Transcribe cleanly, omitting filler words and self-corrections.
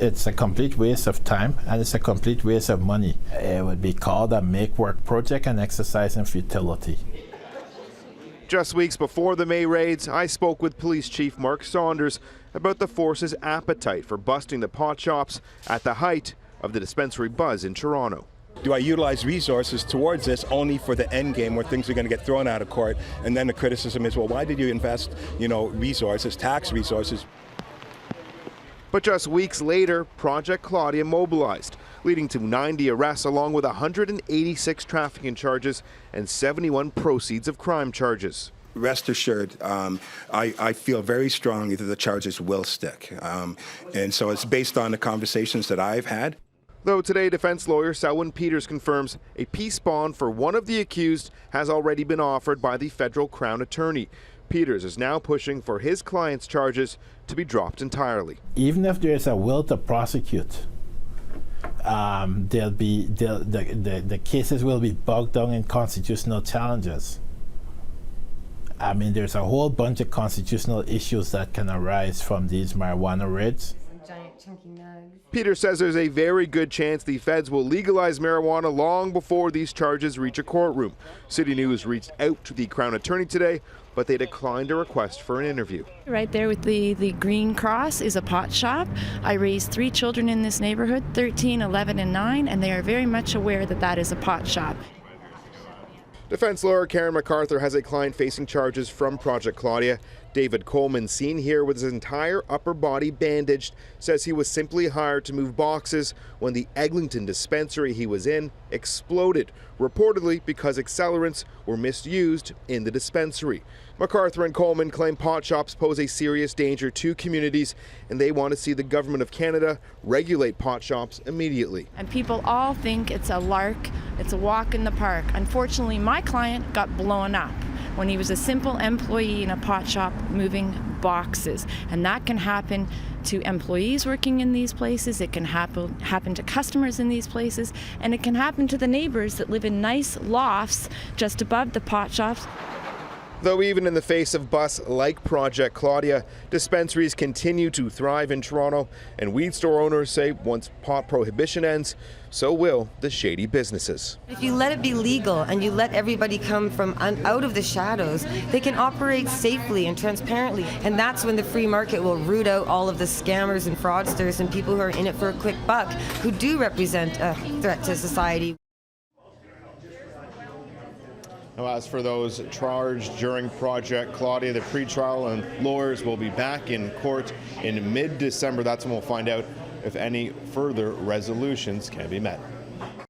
It's a complete waste of time and it's a complete waste of money. It would be called a make-work project and exercise in futility. Just weeks before the May raids, I spoke with Police Chief Mark Saunders about the force's appetite for busting the pot shops at the height of the dispensary buzz in Toronto. Do I utilize resources towards this only for the end game where things are going to get thrown out of court? And then the criticism is, well, why did you invest, resources, tax resources? But just weeks later, Project Claudia mobilized, leading to 90 arrests along with 186 trafficking charges and 71 proceeds of crime charges. Rest assured, I feel very strongly that the charges will stick. And so it's based on the conversations that I've had. Though today, defense lawyer Selwyn Peters confirms a peace bond for one of the accused has already been offered by the federal Crown Attorney. Peters is now pushing for his client's charges to be dropped entirely. Even if there is a will to prosecute, the cases will be bogged down in constitutional challenges. I mean, there's a whole bunch of constitutional issues that can arise from these marijuana raids. Peter says there's a very good chance the feds will legalize marijuana long before these charges reach a courtroom. CityNews reached out to the Crown Attorney today, but they declined a request for an interview. Right there with the green cross is a pot shop. I raised 3 children in this neighborhood, 13, 11, and 9, and they are very much aware that that is a pot shop. Defense lawyer Karen MacArthur has a client facing charges from Project Claudia. David Coleman, seen here with his entire upper body bandaged, says he was simply hired to move boxes when the Eglinton dispensary he was in exploded, reportedly because accelerants were misused in the dispensary. MacArthur and Coleman claim pot shops pose a serious danger to communities, and they want to see the Government of Canada regulate pot shops immediately. And people all think it's a lark, it's a walk in the park. Unfortunately, my client got blown up when he was a simple employee in a pot shop moving boxes. And that can happen to employees working in these places, it can happen to customers in these places, and it can happen to the neighbors that live in nice lofts just above the pot shops. Though even in the face of busts like Project Claudia, dispensaries continue to thrive in Toronto, and weed store owners say once pot prohibition ends, so will the shady businesses. If you let it be legal and you let everybody come from out of the shadows, they can operate safely and transparently, and that's when the free market will root out all of the scammers and fraudsters and people who are in it for a quick buck, who do represent a threat to society. Now, as for those charged during Project Claudia, the pretrial and lawyers will be back in court in mid-December. That's when we'll find out if any further resolutions can be met.